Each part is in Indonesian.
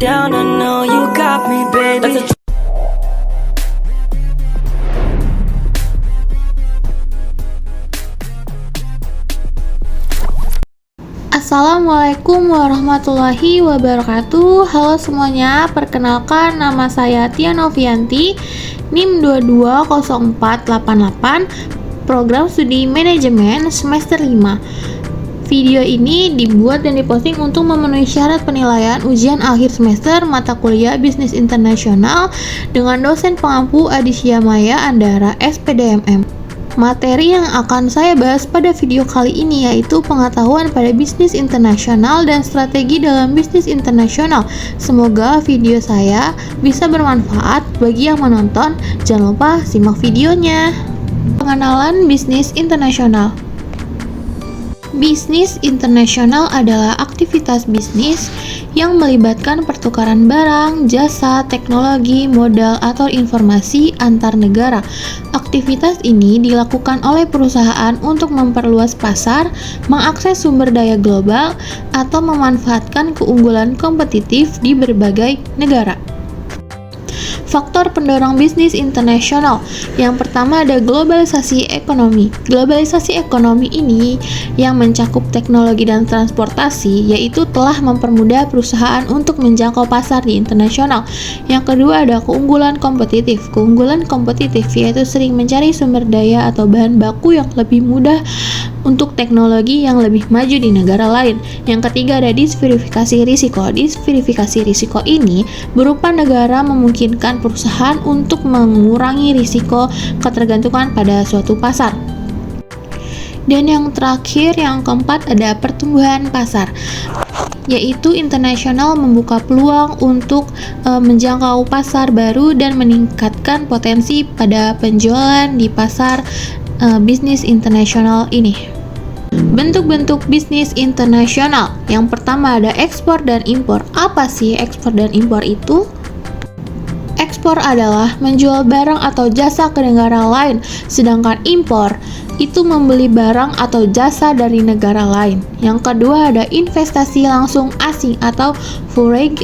down, I know you got me, baby. Assalamualaikum warahmatullahi wabarakatuh. Halo semuanya, perkenalkan nama saya Tia Novianti, NIM 220488, Program Studi Manajemen semester 5. Video ini dibuat dan diposting untuk memenuhi syarat penilaian ujian akhir semester mata kuliah Bisnis Internasional dengan dosen pengampu Adisya Maya Andara SPDMM. Materi yang akan saya bahas pada video kali ini yaitu pengetahuan pada bisnis internasional dan strategi dalam bisnis internasional. Semoga video saya bisa bermanfaat bagi yang menonton. Jangan lupa simak videonya. Pengenalan bisnis internasional. Bisnis internasional adalah aktivitas bisnis yang melibatkan pertukaran barang, jasa, teknologi, modal, atau informasi antar negara. Aktivitas ini dilakukan oleh perusahaan untuk memperluas pasar, mengakses sumber daya global, atau memanfaatkan keunggulan kompetitif di berbagai negara. Faktor pendorong bisnis internasional. Yang pertama ada globalisasi ekonomi. Globalisasi ekonomi ini yang mencakup teknologi dan transportasi, yaitu telah mempermudah perusahaan untuk menjangkau pasar di internasional. Yang kedua ada keunggulan kompetitif. Keunggulan kompetitif yaitu sering mencari sumber daya atau bahan baku yang lebih mudah untuk teknologi yang lebih maju di negara lain. Yang ketiga ada disverifikasi risiko. Disverifikasi risiko ini berupa negara memungkinkan perusahaan untuk mengurangi risiko ketergantungan pada suatu pasar. Dan yang terakhir, yang keempat ada pertumbuhan pasar, yaitu internasional membuka peluang untuk menjangkau pasar baru dan meningkatkan potensi pada penjualan di pasar bisnis internasional ini. Bentuk-bentuk bisnis internasional. Yang pertama ada ekspor dan impor. Apa sih ekspor dan impor itu? Ekspor adalah menjual barang atau jasa ke negara lain, sedangkan impor itu membeli barang atau jasa dari negara lain. Yang kedua ada investasi langsung asing atau foreign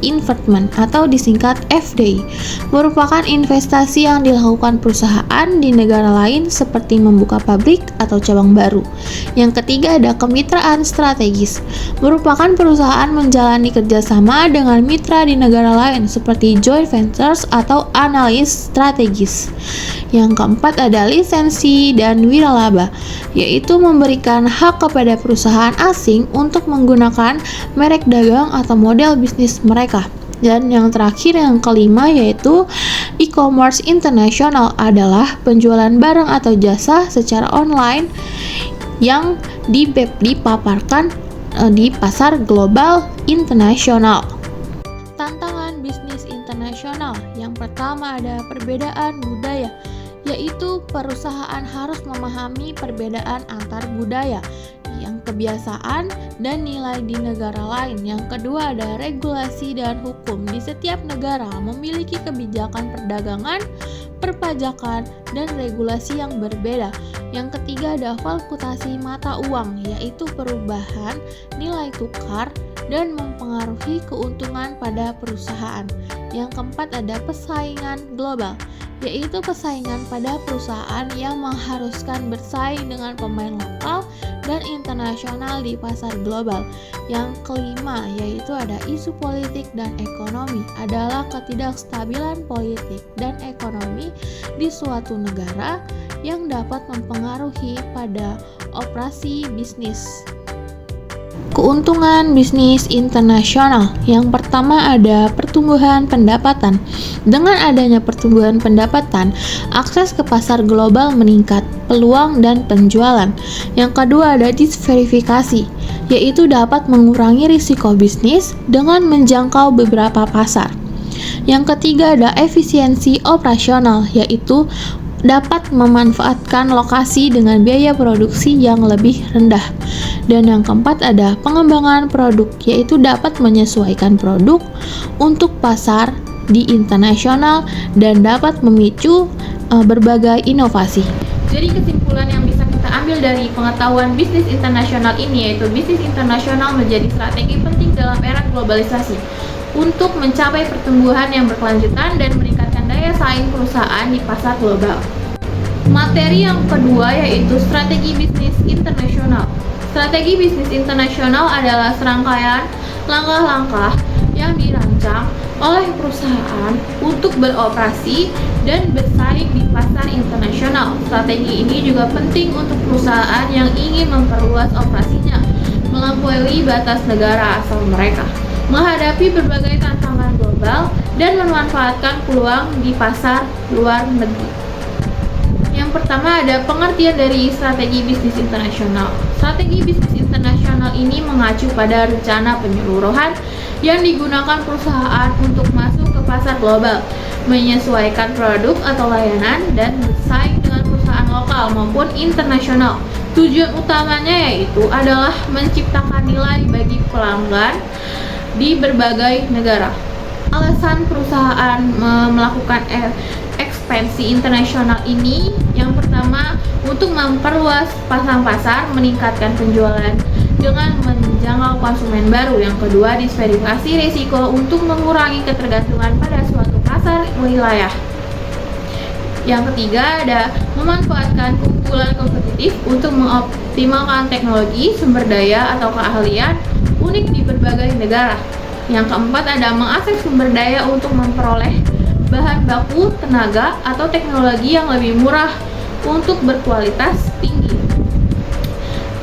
investment atau disingkat FDI, merupakan investasi yang dilakukan perusahaan di negara lain seperti membuka pabrik atau cabang baru. Yang ketiga ada kemitraan strategis, merupakan perusahaan menjalani kerjasama dengan mitra di negara lain seperti joint ventures atau analis strategis. Yang keempat ada lisensi dan wiralaba, yaitu memberikan hak kepada perusahaan asing untuk menggunakan merek dagang atau model bisnis mereka. Dan yang terakhir, yang kelima, yaitu e-commerce internasional adalah penjualan barang atau jasa secara online yang dipaparkan di pasar global internasional. Tantangan bisnis internasional. Yang pertama ada perbedaan budaya, yaitu perusahaan harus memahami perbedaan antar budaya, yang kebiasaan dan nilai di negara lain. Yang kedua ada regulasi dan hukum. Di setiap negara memiliki kebijakan perdagangan, perpajakan, dan regulasi yang berbeda. Yang ketiga ada fluktuasi mata uang, yaitu perubahan nilai tukar dan mempengaruhi keuntungan pada perusahaan. Yang keempat ada persaingan global, yaitu persaingan pada perusahaan yang mengharuskan bersaing dengan pemain lokal dan internasional di pasar global. Yang kelima yaitu ada isu politik dan ekonomi, adalah ketidakstabilan politik dan ekonomi di suatu negara yang dapat mempengaruhi pada operasi bisnis. Keuntungan bisnis internasional. Yang pertama ada pertumbuhan pendapatan. Dengan adanya pertumbuhan pendapatan, akses ke pasar global meningkat, peluang dan penjualan. Yang kedua ada disverifikasi, yaitu dapat mengurangi risiko bisnis dengan menjangkau beberapa pasar. Yang ketiga ada efisiensi operasional, yaitu dapat memanfaatkan lokasi dengan biaya produksi yang lebih rendah. Dan yang keempat ada pengembangan produk, yaitu dapat menyesuaikan produk untuk pasar di internasional dan dapat memicu berbagai inovasi. Jadi kesimpulan yang bisa kita ambil dari pengetahuan bisnis internasional ini yaitu bisnis internasional menjadi strategi penting dalam era globalisasi. untuk mencapai pertumbuhan yang berkelanjutan dan meningkatkan daya saing perusahaan di pasar global. Materi yang kedua yaitu strategi bisnis internasional. Strategi bisnis internasional adalah serangkaian langkah-langkah yang dirancang oleh perusahaan untuk beroperasi dan bersaing di pasar internasional. Strategi ini juga penting untuk perusahaan yang ingin memperluas operasinya melampaui batas negara asal mereka, menghadapi berbagai tantangan global, dan memanfaatkan peluang di pasar luar negeri. Yang pertama ada pengertian dari strategi bisnis internasional. Strategi bisnis internasional ini mengacu pada rencana penyeluruhan yang digunakan perusahaan untuk masuk ke pasar global, menyesuaikan produk atau layanan, dan bersaing dengan perusahaan lokal maupun internasional. Tujuan utamanya yaitu adalah menciptakan nilai bagi pelanggan di berbagai negara. Alasan perusahaan melakukan ekspansi internasional ini, yang pertama untuk memperluas pasar, meningkatkan penjualan dengan menjangkau konsumen baru. Yang kedua, diversifikasi risiko untuk mengurangi ketergantungan pada suatu pasar wilayah. Yang ketiga ada memanfaatkan keunggulan kompetitif untuk mengoptimalkan teknologi, sumber daya atau keahlian unik di berbagai negara. Yang keempat ada mengakses sumber daya untuk memperoleh bahan baku, tenaga, atau teknologi yang lebih murah untuk berkualitas tinggi.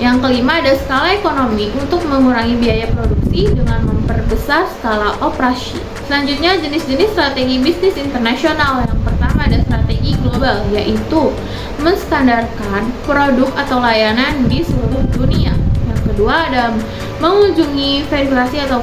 Yang kelima ada skala ekonomi untuk mengurangi biaya produksi dengan memperbesar skala operasi. Selanjutnya jenis-jenis strategi bisnis internasional. Yang pertama ada strategi global, yaitu menstandarkan produk atau layanan di seluruh dunia. Yang kedua ada mengunjungi verifikasi atau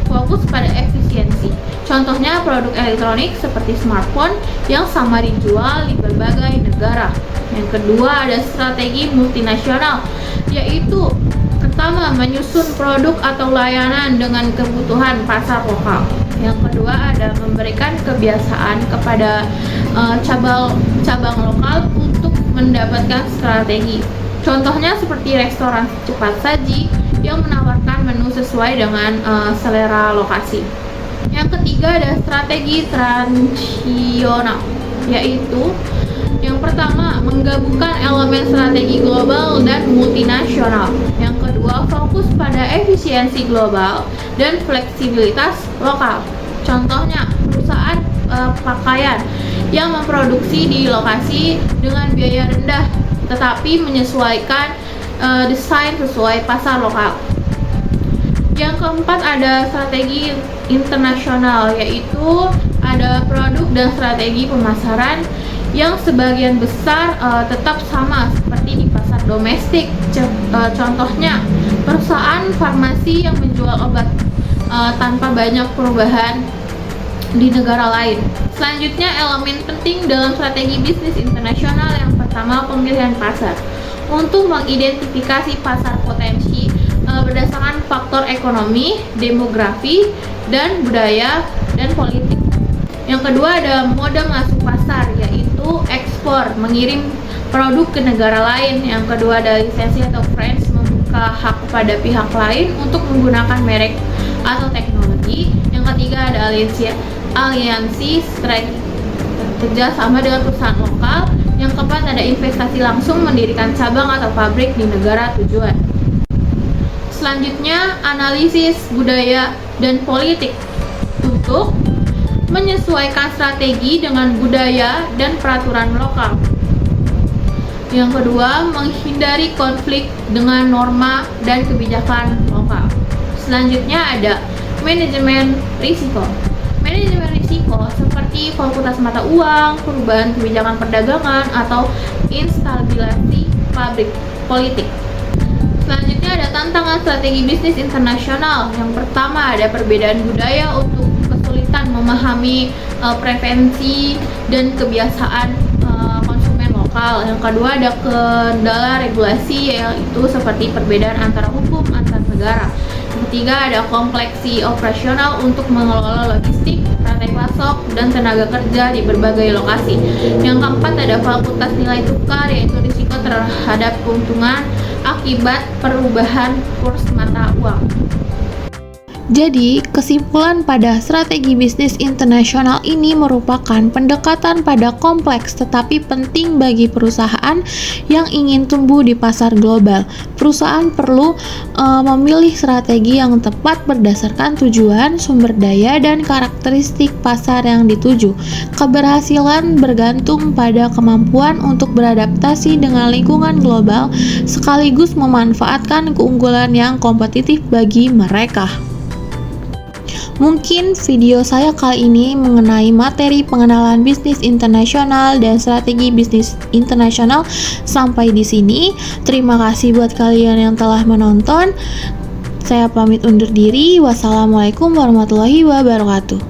fokus pada efisiensi. Contohnya produk elektronik seperti smartphone yang sama dijual di berbagai negara. Yang kedua ada strategi multinasional, yaitu pertama menyusun produk atau layanan dengan kebutuhan pasar lokal. Yang kedua ada memberikan kebiasaan kepada cabang lokal untuk mendapatkan strategi. Contohnya seperti restoran cepat saji yang menawarkan menu sesuai dengan selera lokasi. Yang ketiga ada strategi transisional, yaitu yang pertama menggabungkan elemen strategi global dan multinasional. Yang kedua fokus pada efisiensi global dan fleksibilitas lokal. Contohnya perusahaan pakaian yang memproduksi di lokasi dengan biaya rendah tetapi menyesuaikan desain sesuai pasar lokal. Yang keempat ada strategi internasional, yaitu ada produk dan strategi pemasaran yang sebagian besar tetap sama seperti di pasar domestik. Contohnya perusahaan farmasi yang menjual obat tanpa banyak perubahan di negara lain. Selanjutnya elemen penting dalam strategi bisnis internasional, yang pertama pemilihan pasar. Untuk mengidentifikasi pasar potensi berdasarkan faktor ekonomi, demografi, dan budaya dan politik. Yang kedua ada mode masuk pasar, yaitu ekspor, mengirim produk ke negara lain. Yang kedua ada lisensi atau franchise, membuka hak kepada pihak lain untuk menggunakan merek atau teknologi. Yang ketiga ada aliansi strategi, kerjasama dengan perusahaan lokal. Yang keempat ada investasi langsung, mendirikan cabang atau pabrik di negara tujuan. Selanjutnya analisis budaya dan politik untuk menyesuaikan strategi dengan budaya dan peraturan lokal. Yang kedua, menghindari konflik dengan norma dan kebijakan lokal. Selanjutnya ada manajemen risiko. Manajemen risiko seperti volatilitas mata uang, perubahan kebijakan perdagangan, atau instabilitas politik. Selanjutnya ada tantangan strategi bisnis internasional. Yang pertama ada perbedaan budaya untuk kesulitan memahami preferensi dan kebiasaan konsumen lokal. Yang kedua ada kendala regulasi, yaitu seperti perbedaan antara hukum antar negara. Yang ketiga ada kompleksi operasional untuk mengelola logistik, rantai pasok, dan tenaga kerja di berbagai lokasi. Yang keempat ada volatilitas nilai tukar, yaitu risiko terhadap keuntungan akibat perubahan kurs mata uang. Jadi, kesimpulan pada strategi bisnis internasional ini merupakan pendekatan pada kompleks tetapi penting bagi perusahaan yang ingin tumbuh di pasar global. Perusahaan perlu memilih strategi yang tepat berdasarkan tujuan, sumber daya, dan karakteristik pasar yang dituju. Keberhasilan bergantung pada kemampuan untuk beradaptasi dengan lingkungan global sekaligus memanfaatkan keunggulan yang kompetitif bagi mereka. Mungkin video saya kali ini mengenai materi pengenalan bisnis internasional dan strategi bisnis internasional sampai di sini. Terima kasih buat kalian yang telah menonton. Saya pamit undur diri. Wassalamualaikum warahmatullahi wabarakatuh.